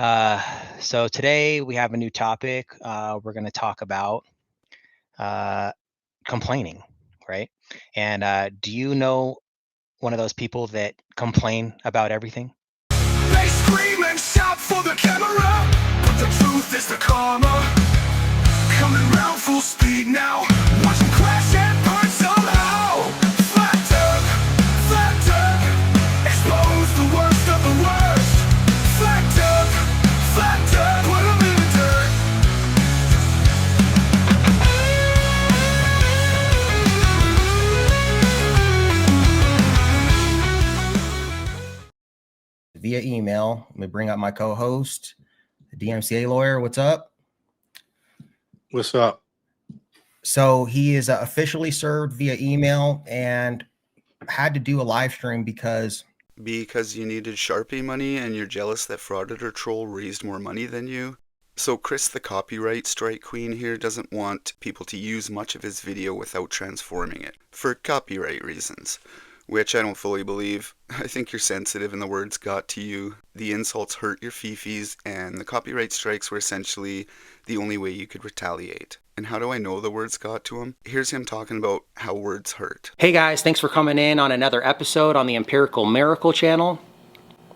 Uh, so today we have a new topic. We're going to talk about uh, complaining, right? And do you know one of those people that complain about everything? They scream and shout for the camera, but the truth is the karma. Coming round full speed now, watch them crash and burn somehow. Flat Turk, expose the worst of the worst. Flat Turk, put 'em in the dirt. Via email. Let me bring up my co-host, the DMCA lawyer. What's up? What's up? So he is officially served via email and had to do a live stream because you needed Sharpie money and you're jealous that Frauditor troll raised more money than you? So Chris, the copyright strike queen here, doesn't want people to use much of his video without transforming it, for copyright reasons, which I don't fully believe. I think you're sensitive and the words got to you. The insults hurt your fifis, and the copyright strikes were essentially the only way you could retaliate. And how do I know the words got to him? Here's him talking about how words hurt. Hey guys, thanks for coming in on another episode on the Empirical Miracle channel.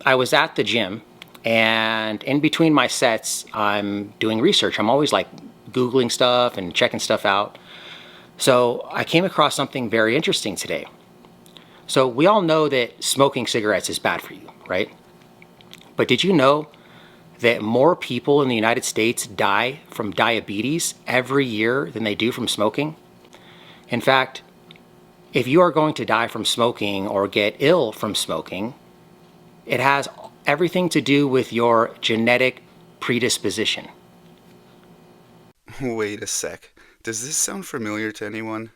I was at the gym, and in between my sets, I'm doing research. I'm always like Googling stuff and checking stuff out. So I came across something very interesting today. So we all know that smoking cigarettes is bad for you, right? But did you know that more people in the United States die from diabetes every year than they do from smoking? In fact, if you are going to die from smoking or get ill from smoking, it has everything to do with your genetic predisposition. Wait a sec. Does this sound familiar to anyone?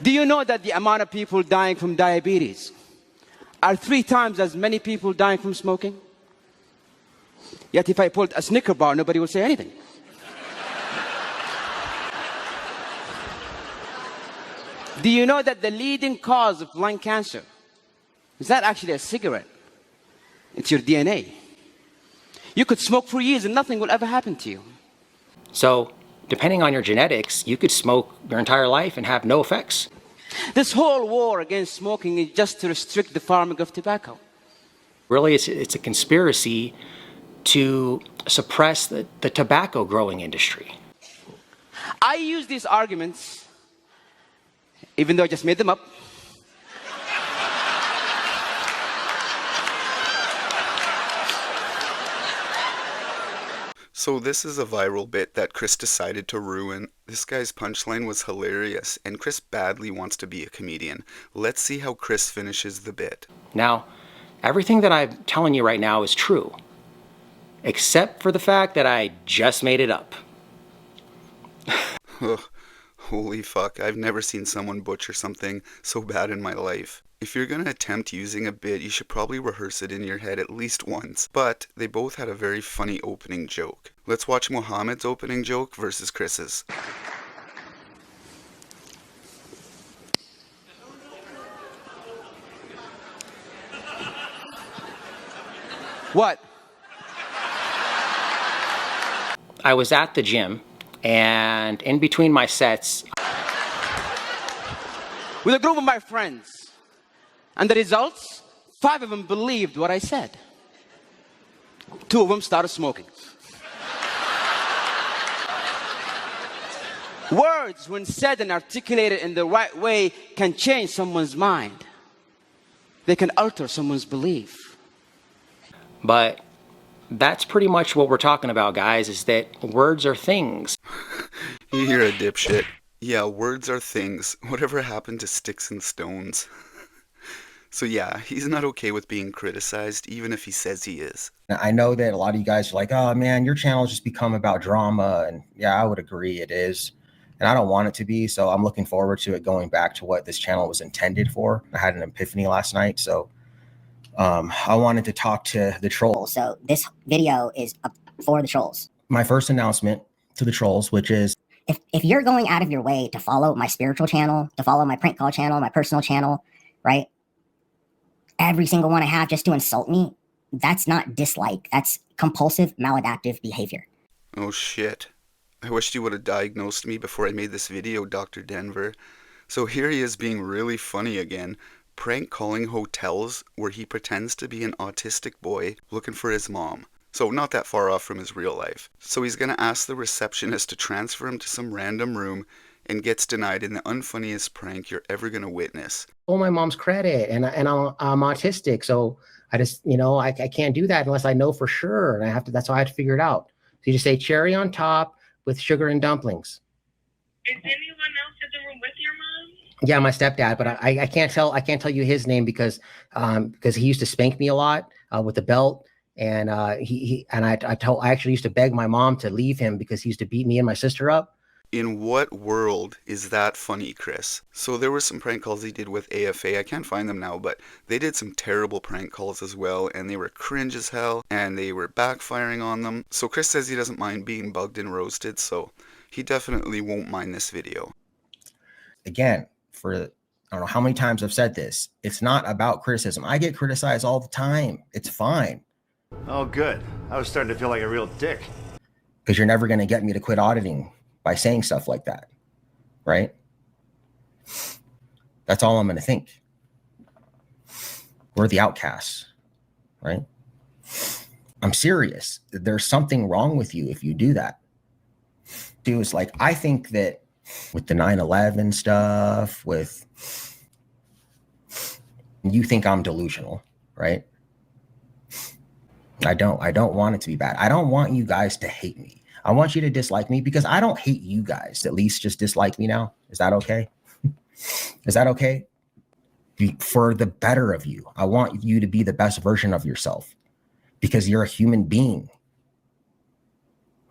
Do you know that the amount of people dying from diabetes are 3 times as many people dying from smoking? Yet if I pulled a Snicker bar, nobody would say anything. Do you know that the leading cause of lung cancer is not actually a cigarette? It's your DNA. You could smoke for years and nothing will ever happen to you. So, depending on your genetics, you could smoke your entire life and have no effects. This whole war against smoking is just to restrict the farming of tobacco. Really, it's a conspiracy to suppress the tobacco growing industry. I use these arguments, even though I just made them up, So this is a viral bit that Chris decided to ruin. This guy's punchline was hilarious, and Chris badly wants to be a comedian. Let's see how Chris finishes the bit. Now, everything that I'm telling you right now is true, except for the fact that I just made it up. Ugh, holy fuck, I've never seen someone butcher something so bad in my life. If you're gonna attempt using a bit, you should probably rehearse it in your head at least once. But they both had a very funny opening joke. Let's watch Muhammad's opening joke versus Chris's. what? I was at the gym, and in between my sets, With a group of my friends. And the results, 5 of them believed what I said. 2 of them started smoking. Words, when said and articulated in the right way, can change someone's mind. They can alter someone's belief. but that's pretty much what we're talking about, guys, is that words are things. You're a dipshit. Yeah, words are things. Whatever happened to sticks and stones? So yeah, he's not okay with being criticized, even if he says he is. I know that a lot of you guys are like, oh man, your channel has just become about drama. And yeah, I would agree it is. And I don't want it to be. So I'm looking forward to it going back to what this channel was intended for. I had an epiphany last night. So I wanted to talk to the trolls. So this video is up for the trolls. My first announcement to the trolls, which is, If you're going out of your way to follow my spiritual channel, to follow my prank call channel, my personal channel, right? Every single one I have just to insult me, That's not dislike. That's compulsive maladaptive behavior. Oh shit. I wished you would have diagnosed me before I made this video, Dr. Denver. So here he is being really funny again, prank calling hotels where he pretends to be an autistic boy looking for his mom. So not that far off from his real life. So he's gonna ask the receptionist to transfer him to some random room and gets denied in the unfunniest prank you're ever gonna witness. Oh, my mom's credit, and I'm autistic, so I just, I can't do that unless I know for sure, and that's how I have to figure it out. So you just say cherry on top with sugar and dumplings. Is anyone else in the room with your mom? Yeah, my stepdad, but I can't tell you his name because he used to spank me a lot with the belt, and I actually used to beg my mom to leave him because he used to beat me and my sister up. In what world is that funny, Chris? So there were some prank calls he did with AFA. I can't find them now, but they did some terrible prank calls as well, and they were cringe as hell, and they were backfiring on them. So Chris says he doesn't mind being bugged and roasted, so he definitely won't mind this video. Again, I don't know how many times I've said this. It's not about criticism. I get criticized all the time. It's fine. Oh, good. I was starting to feel like a real dick. Because you're never going to get me to quit auditing by saying stuff like that, right? That's all I'm going to think. We're the outcasts, right? I'm serious. There's something wrong with you if you do that. Dude, it's like, I think that with the 9/11 stuff, you think I'm delusional, right? I don't want it to be bad. I don't want you guys to hate me. I want you to dislike me because I don't hate you guys. At least just dislike me now. Is that okay? Is that okay? For the better of you. I want you to be the best version of yourself because you're a human being,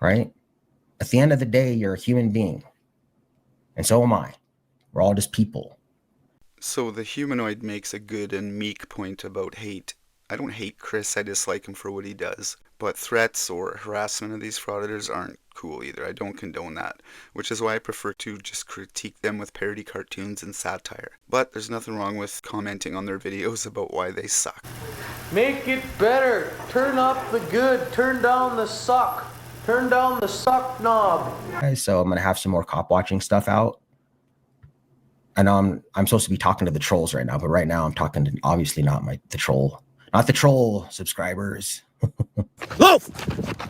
right? At the end of the day, you're a human being. And so am I. We're all just people. So the humanoid makes a good and meek point about hate. I don't hate Chris, I dislike him for what he does. But threats or harassment of these frauditors aren't cool either. I don't condone that, which is why I prefer to just critique them with parody cartoons and satire. But there's nothing wrong with commenting on their videos about why they suck. Make it better. Turn up the good. Turn down the suck. Turn down the suck knob. Okay, so I'm going to have some more cop watching stuff out. I know I'm supposed to be talking to the trolls right now, but right now I'm talking to obviously not the troll subscribers. Loaf!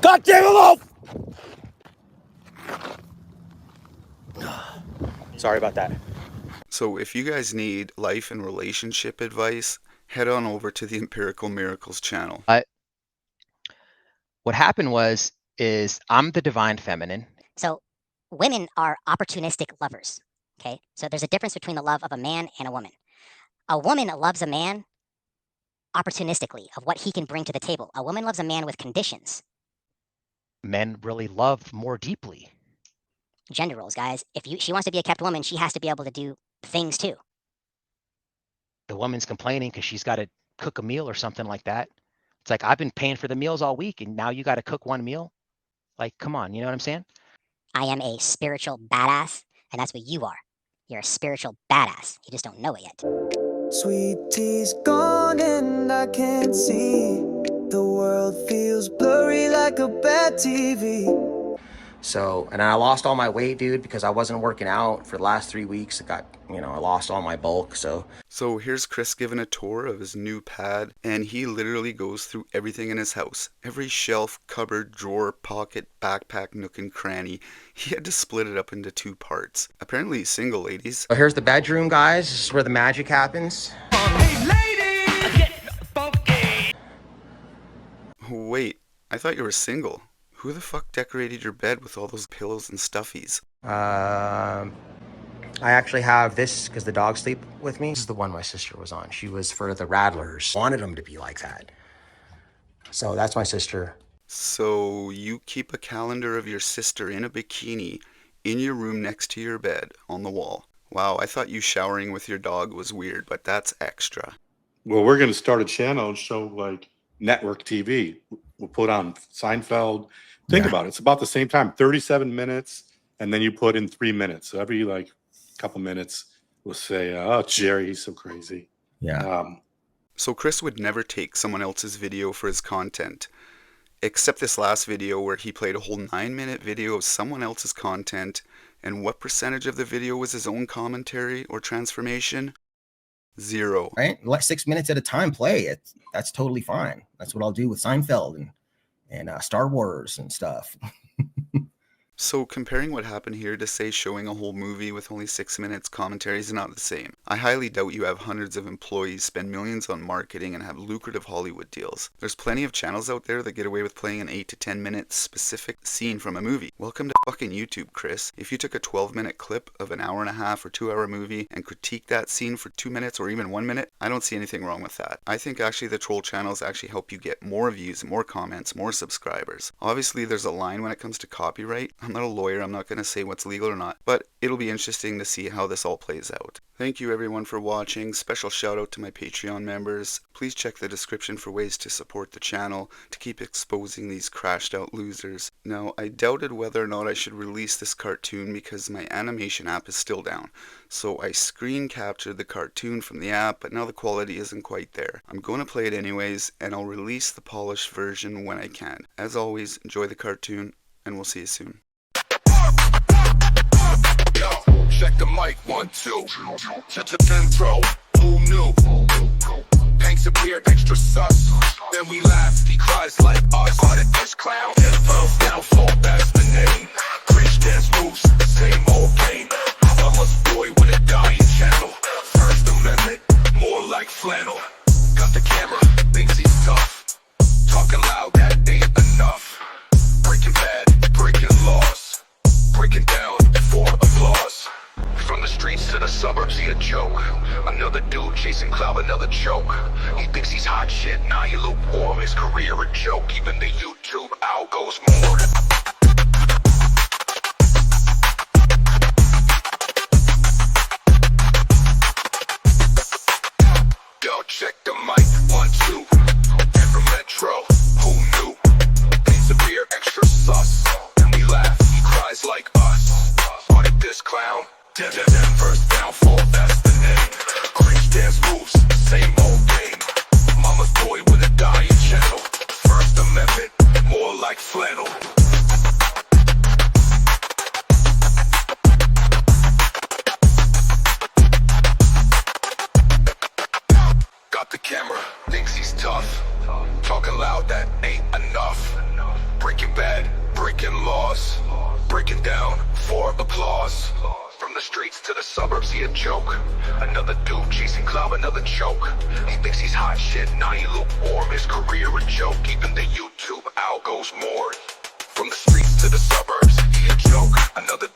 Goddamn it, Loaf! Sorry about that. So if you guys need life and relationship advice, head on over to the Empirical Miracles channel. What happened is I'm the divine feminine. So women are opportunistic lovers. Okay. So there's a difference between the love of a man and a woman. A woman loves a man opportunistically of what he can bring to the table. A woman loves a man with conditions. Men really love more deeply. Gender roles, guys. If she wants to be a kept woman, she has to be able to do things too. The woman's complaining because she's got to cook a meal or something like that. It's like, I've been paying for the meals all week and now you got to cook one meal. Like, come on, you know what I'm saying? I am a spiritual badass, and that's what you are. You're a spiritual badass. You just don't know it yet. Sweet tea's gone and I can't see. The world feels blurry like a bad TV. So, and I lost all my weight, dude, because I wasn't working out for the last 3 weeks. I lost all my bulk. So here's Chris giving a tour of his new pad, and he literally goes through everything in his house. Every shelf, cupboard, drawer, pocket, backpack, nook, and cranny. He had to split it up into 2 parts. Apparently he's single, ladies. So here's the bedroom, guys. This is where the magic happens. Hey, ladies! Get funky! Wait, I thought you were single. Who the fuck decorated your bed with all those pillows and stuffies? I actually have this because the dogs sleep with me. This is the one my sister was on. She was for the Rattlers. Wanted them to be like that. So that's my sister. So you keep a calendar of your sister in a bikini in your room next to your bed on the wall. Wow, I thought you showering with your dog was weird, but that's extra. Well, we're going to start a channel and show like network TV. We'll put on Seinfeld. Think about it. It's about the same time, 37 minutes, and then you put in 3 minutes. So every like couple minutes, we'll say, "Oh, Jerry, he's so crazy." Yeah. So Chris would never take someone else's video for his content. Except this last video where he played a whole 9-minute video of someone else's content, and what percentage of the video was his own commentary or transformation? 0. Right? Let 6 minutes at a time play it. That's totally fine. That's what I'll do with Seinfeld and Star Wars and stuff. So comparing what happened here to, say, showing a whole movie with only 6 minutes commentary is not the same. I highly doubt you have hundreds of employees, spend millions on marketing, and have lucrative Hollywood deals. There's plenty of channels out there that get away with playing an 8 to 10 minute specific scene from a movie. Welcome to fucking YouTube, Chris. If you took a 12-minute clip of an hour and a half or 2 hour movie and critiqued that scene for 2 minutes or even 1 minute, I don't see anything wrong with that. I think actually the troll channels actually help you get more views, more comments, more subscribers. Obviously there's a line when it comes to copyright. I'm not a lawyer, I'm not going to say what's legal or not, but it'll be interesting to see how this all plays out. Thank you everyone for watching. Special shout out to my Patreon members. Please check the description for ways to support the channel to keep exposing these crashed out losers. Now, I doubted whether or not I should release this cartoon because my animation app is still down. So I screen captured the cartoon from the app, but now the quality isn't quite there. I'm going to play it anyways, and I'll release the polished version when I can. As always, enjoy the cartoon, and we'll see you soon. Check the mic, 1, 2. Check the intro, who knew? Paints appear extra sus. Then we laugh, he cries like us. Caught at this clown, downfall, that's the name. Cringe dance moves, same old game. Almost boy with a dying channel. First Amendment, more like flannel. Got the camera, thinks he's tough. Talking loud, that ain't enough. Breaking bad, breaking laws. Breaking down for applause. From the streets to the suburbs, he a joke. Another dude chasing clout, another joke. He thinks he's hot shit, now he lukewarm. His career a joke, even the YouTube out goes more. Yo, check the mic, 1, 2. And from Metro, who knew? Paints appear extra sus. And we laugh, he cries like us. Wanted this clown. First downfall, that's the name. Cringe dance moves, same old game. Mama's boy with a dying channel. First Amendment, more like flannel. Got the camera, thinks he's tough. Talking loud, that ain't enough. Breaking bad, breaking laws. Breaking down for applause. From the streets to the suburbs, he a joke. Another dude chasing clout, another joke. He thinks he's hot shit, now he lukewarm. His career a joke, even the YouTube out goes more. From the streets to the suburbs, he a joke. Another